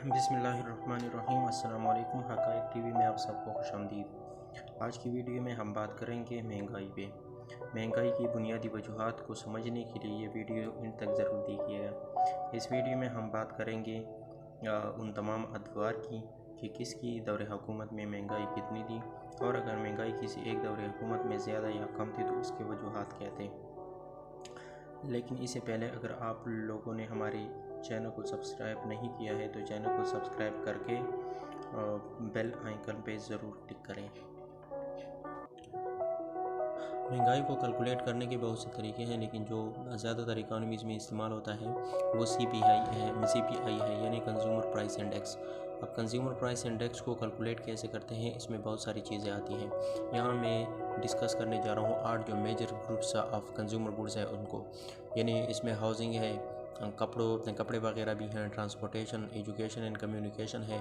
बिस्मिल्लाहिर्रहमानिर्रहीम। अस्सलाम वालेकुम। हक़ाइक़ टीवी में आप सबको खुशामदीद। आज की वीडियो में हम बात करेंगे महंगाई पे। महंगाई की बुनियादी वजूहात को समझने के लिए ये वीडियो इन तक ज़रूर देखिएगा। इस वीडियो में हम बात करेंगे उन तमाम अदवार की कि किसकी दौरे हुकूमत में महंगाई कितनी थी, और अगर महंगाई किसी एक दौरे हुकूमत में ज़्यादा या कम थी तो उसके वजूहात क्या थे। लेकिन इससे पहले अगर आप लोगों ने हमारे चैनल को सब्सक्राइब नहीं किया है तो चैनल को सब्सक्राइब करके बेल आइकन पे ज़रूर क्लिक करें। महंगाई को कैलकुलेट करने के बहुत से तरीके हैं, लेकिन जो ज़्यादातर इकानमीज़ में इस्तेमाल होता है वो CPI है, यानी कंज्यूमर प्राइस इंडेक्स। अब कंज्यूमर प्राइस इंडेक्स को कैलकुलेट कैसे करते हैं, इसमें बहुत सारी चीज़ें आती हैं। यहाँ मैं डिस्कस करने जा रहा हूँ 8 जो major groups of consumer goods है उनको, यानी इसमें हाउसिंग है, कपड़े वगैरह भी हैं, ट्रांसपोर्टेशन, एजुकेशन एंड कम्युनिकेशन है,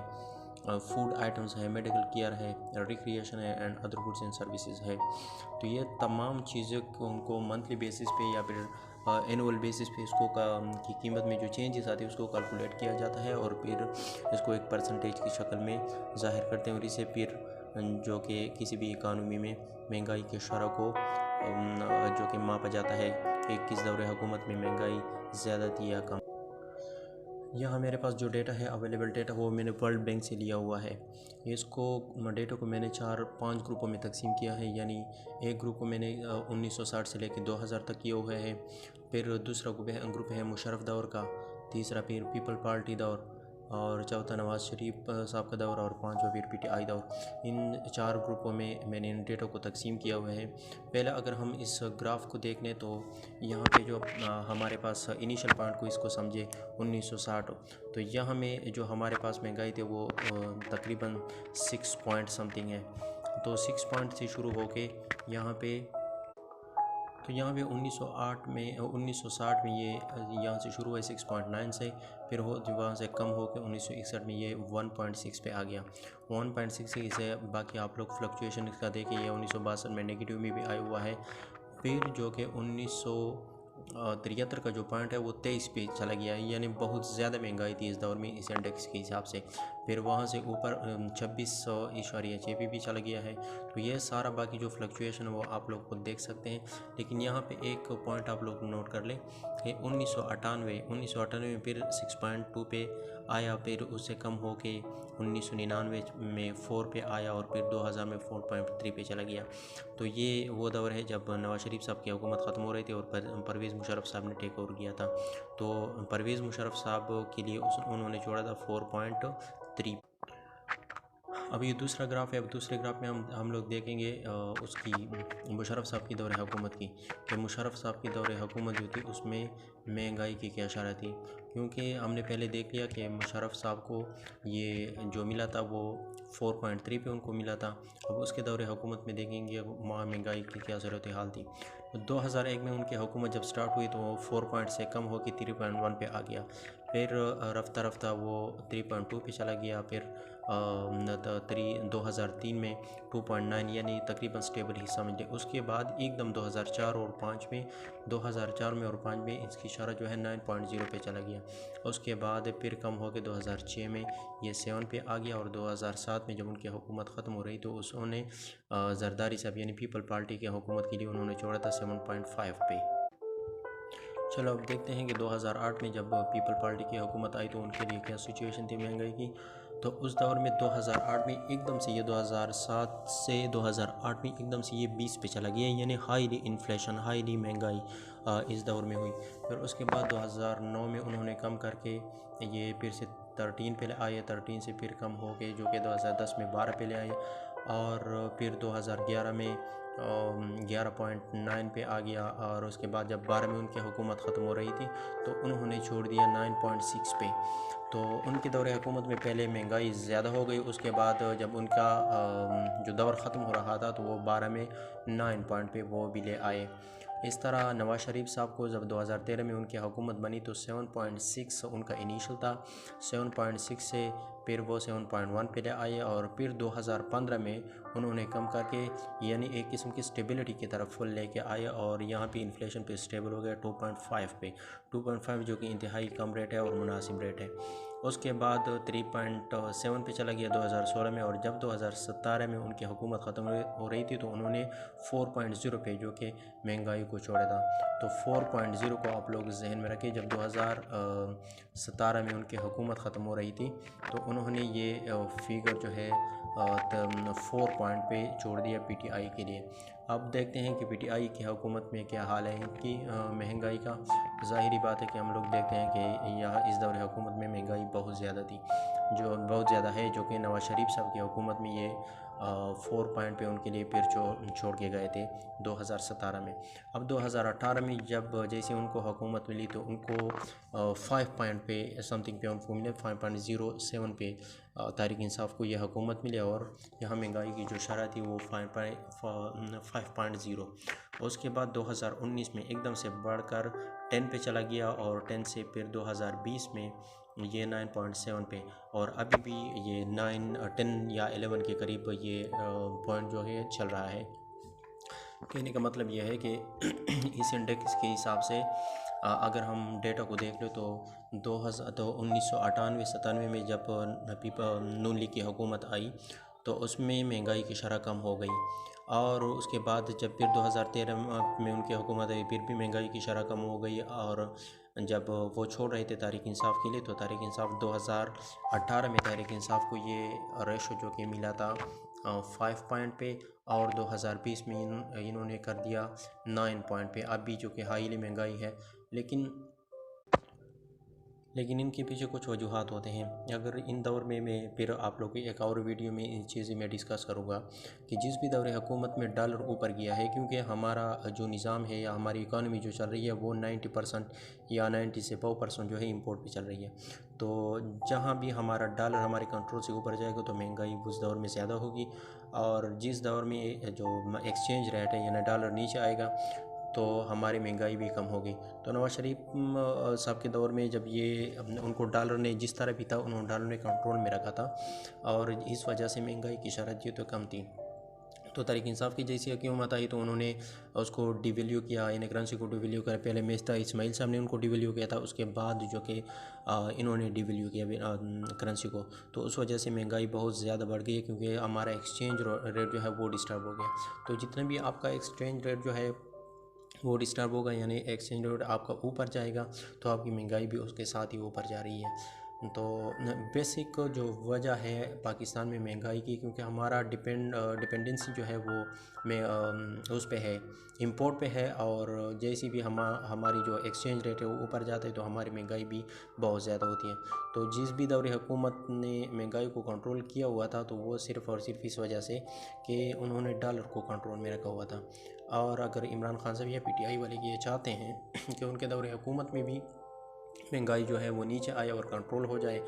फूड आइटम्स है, मेडिकल केयर है, रिक्रिएशन है and other goods and services है। तो ये तमाम चीज़ें उनको मंथली बेसिस पे या फिर एनुअल बेसिस पे इसको की कीमत में जो चेंजेस आते हैं उसको कैलकुलेट किया जाता है और फिर इसको एक परसेंटेज की शक्ल में ज़ाहिर करते हैं, और इसे फिर जो कि किसी भी इकानमी में महंगाई के शरह को जो कि मापा जाता है कि किस दौरे हुकूमत में महंगाई ज़्यादा थी या कम। यहाँ मेरे पास जो डेटा है, अवेलेबल डेटा, वो मैंने वर्ल्ड बैंक से लिया हुआ है। इसको डेटा को मैंने 4-5 ग्रुपों में तकसीम किया है, यानी एक ग्रुप को मैंने 1960 से लेकर 2000 तक किया हुआ है। फिर दूसरा ग्रुप है मुशर्रफ दौर का, तीसरा फिर पीपल पार्टी दौर, और चौथा नवाज़ शरीफ साहब का दौर, और पाँचवा फिर PTI दौर। इन 4 ग्रुपों में मैंने इन डेटा को तकसीम किया हुआ है। पहले अगर हम इस ग्राफ को देख लें तो यहाँ पे जो हमारे पास इनिशियल पॉइंट को इसको समझे 1960, तो यहाँ में जो हमारे पास महंगाई थे वो तकरीबन 6 पॉइंट समथिंग है। तो 6 पॉइंट से शुरू होके यहाँ पे 1960 में ये यहाँ से शुरू हुआ 6.9 से, फिर वहाँ से कम होकर 1961 में ये 1.6 पे आ गया। 1.6 से बाकी आप लोग फ्लक्चुएशन इसका देखें, ये 1962 में नेगेटिव में भी आया हुआ है। फिर जो कि 1973 का जो पॉइंट है वो 23 पे चला गया है, यानी बहुत ज़्यादा महंगाई थी इस दौर में इस इंडेक्स के हिसाब से। फिर वहाँ से ऊपर 2600.6 पे भी चला गया है। तो ये सारा बाकी जो फ्लक्चुएशन है वो आप लोग खुद देख सकते हैं। लेकिन यहाँ पे एक पॉइंट आप लोग नोट कर लें कि 1998 में फिर 6.2 पे आया, फिर उससे कम हो के 1999 में 4 पे आया, और फिर 2000 में 4.3 पे चला गया। तो ये वो दौर है जब नवाज़ शरीफ साहब की हुकूमत ख़त्म हो रही थी और परवेज़ मुशर्रफ साहब ने टेक ओवर किया था। तो परवेज़ मुशर्रफ साहब के लिए उन्होंने छोड़ा था 4.3। अब ये दूसरा ग्राफ है। अब दूसरे ग्राफ में हम लोग देखेंगे उसकी मुशर्रफ साहब की दौरे हुकूमत की, कि मुशर्रफ साहब की दौरे हुकूमत जो थी उसमें महंगाई की क्या शरह थी, क्योंकि हमने पहले देख लिया कि मुशर्रफ साहब को ये जो मिला था वो 4.3 पे उनको मिला था। अब उसके दौरे हुकूमत में देखेंगे महंगाई की क्या सूरत हाल थी। 2001 में उनकी हुकूमत जब स्टार्ट हुई तो वो 4 पॉइंट से कम होकर 3.1 पे आ गया। फिर रफ्ता रफ्ता वो 3.2 पे चला गया। फिर 2003 में 2.9, यानी तकरीबन स्टेबल ही समझ लें। उसके बाद एकदम 2004 और 5 में 2004 में और 5 में इसकी शरह जो है 9.0 पे चला गया। उसके बाद फिर कम हो के 2006 में ये 7 पे आ गया, और 2007 में जब उनकी हुकूमत ख़त्म हो रही तो उन्होंने जरदारी साहब यानी पीपल पार्टी की हुकूमत के लिए उन्होंने छोड़ा था 7.5 पे। चलो अब देखते हैं कि 2008 में जब पीपल पार्टी की हुकूमत आई तो उनके लिए क्या सिचुएशन थी महंगाई की। तो उस दौर में 2008 में एकदम से ये 2007 से 2008 में एकदम से ये 20 पे चला गया, यानी हाईली इन्फ्लेशन, हाईली महंगाई इस दौर में हुई। फिर उसके बाद 2009 में उन्होंने कम करके ये फिर से 13 पे आए, 13 से फिर कम हो गए जो कि 2010 में 12 पे ले आए, और फिर 2011 में 11.9 पे आ गया। और उसके बाद जब 12 में उनकी हुकूमत ख़त्म हो रही थी तो उन्होंने छोड़ दिया 9.6 पे। तो उनके दौरे हुकूमत में पहले महंगाई ज़्यादा हो गई, उसके बाद जब उनका जो दौर ख़त्म हो रहा था तो वो 12 में 9 पॉइंट पे वो भी ले आए। इस तरह नवाज़ शरीफ साहब को जब 2013 में उनकी हुकूमत बनी तो 7.6 उनका इनिशियल था। 7.6 से फिर वो 7.1 पे ले आए, और फिर 2015 में उन्होंने कम करके यानी एक किस्म की स्टेबिलिटी की तरफ फुल लेके आए, और यहाँ पे इन्फ्लेशन पे स्टेबल हो गया 2.5 पे। 2.5 जो कि इंतहाई कम रेट है और मुनासिब रेट है। उसके बाद 3.7 पे चला गया 2016 में, और जब 2017 में उनकी हुकूमत ख़त्म हो रही थी तो उन्होंने 4.0 पे जो कि महंगाई को छोड़ा था। तो 4.0 को आप लोग जहन में रखें। जब 2017 में उनकी हुकूमत ख़त्म हो रही थी तो उन्होंने ये फिगर जो है 4 पॉइंट पे छोड़ दिया पीटीआई के लिए। अब देखते हैं कि पीटीआई की हुकूमत में क्या हाल है इनकी महंगाई का। ज़ाहिरी बात है कि हम लोग देखते हैं कि यहाँ इस दौर हुकूमत में महंगाई बहुत ज़्यादा थी, जो बहुत ज़्यादा है, जो कि नवाज शरीफ साहब की हुकूमत में ये 4 पॉइंट पे उनके लिए फिर छोड़ के गए थे 2017 में। अब 2018 में जब जैसे उनको हुकूमत मिली तो उनको 5 पॉइंट पे समथिंग पे उनको मिले, 5.07 पे तहरीक इंसाफ को यह हुकूमत मिली, और यहाँ महंगाई की जो शरह थी वो 5.0। उसके बाद 2019 में एकदम से बढ़कर 10 पे चला गया, और 10 से फिर 2020 में ये 9.7 पे, और अभी भी ये 10 या 11 के करीब ये पॉइंट जो है चल रहा है। कहने का मतलब यह है कि इस इंडेक्स के हिसाब से अगर हम डेटा को देख लो तो 1998-97 में जब नून लीग की हुकूमत आई तो उसमें महंगाई की शरह कम हो गई, और उसके बाद जब फिर 2013 में उनकी हुकूमत आई फिर भी महंगाई की शरह कम हो गई, और जब वो छोड़ रहे थे तहरीक इंसाफ के लिए तो तहरीक इंसाफ 2018 में तहरीक इंसाफ को ये रेशो जो कि मिला था 5 पॉइंट पे, और 2020 में इन्होंने कर दिया 9 पॉइंट पे। अभी जो कि हाईली महंगाई है, लेकिन इनके पीछे कुछ वजूहात होते हैं। अगर इन दौर में मैं फिर आप लोग की एक और वीडियो में इन चीज़ें मैं डिस्कस करूँगा कि जिस भी दौर हुकूमत में डॉलर ऊपर गया है, क्योंकि हमारा जो निज़ाम है या हमारी इकानमी जो चल रही है वो 90% या 90 से 100% जो है इंपोर्ट पे चल रही है। तो जहाँ भी हमारा डॉलर हमारे कंट्रोल से ऊपर जाएगा तो महंगाई उस दौर में ज़्यादा होगी, और जिस दौर में जो एक्सचेंज रेट है यानी डॉलर नीचे आएगा तो हमारी महंगाई भी कम होगी। तो नवाज शरीफ साहब के दौर में जब ये उनको डॉलर ने जिस तरह भी था उन्होंने डॉलर ने कंट्रोल में रखा था, और इस वजह से महंगाई की शरह जो तो कम थी। तो तहरीक इंसाफ की जैसी हुकूमत आई तो उन्होंने उसको डिवेल्यू किया, यानी करेंसी को डिवेल्यू किया। पहले मेजदा इस्माइल साहब ने उनको डिवेल्यू किया था, उसके बाद जो कि इन्होंने डिवेल्यू किया करेंसी को। तो उस वजह से महंगाई बहुत ज़्यादा बढ़ गई है, क्योंकि हमारा एक्सचेंज रेट जो है वो डिस्टर्ब हो गया। तो जितना भी आपका एक्सचेंज रेट जो है वो डिस्टर्ब होगा, यानी एक्सचेंज रेट आपका ऊपर जाएगा तो आपकी महंगाई भी उसके साथ ही ऊपर जा रही है। तो बेसिक जो वजह है पाकिस्तान में महंगाई की, क्योंकि हमारा डिपेंडेंसी जो है वो उस पे है, इंपोर्ट पे है, और जैसी भी हमारी जो एक्सचेंज रेट है वो ऊपर जाता है तो हमारी महंगाई भी बहुत ज़्यादा होती है। तो जिस भी दौर हुकूमत ने महंगाई को कंट्रोल किया हुआ था तो वो सिर्फ़ और सिर्फ इस वजह से कि उन्होंने डॉलर को कंट्रोल में रखा हुआ था। और अगर इमरान खान साहब या पीटीआई वाले ये चाहते हैं कि उनके दौर हुकूमत में भी महंगाई जो है वो नीचे आए और कंट्रोल हो जाए,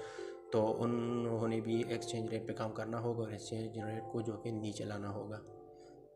तो उन्होंने भी एक्सचेंज रेट पे काम करना होगा और एक्सचेंज रेट को जो कि नीचे लाना होगा।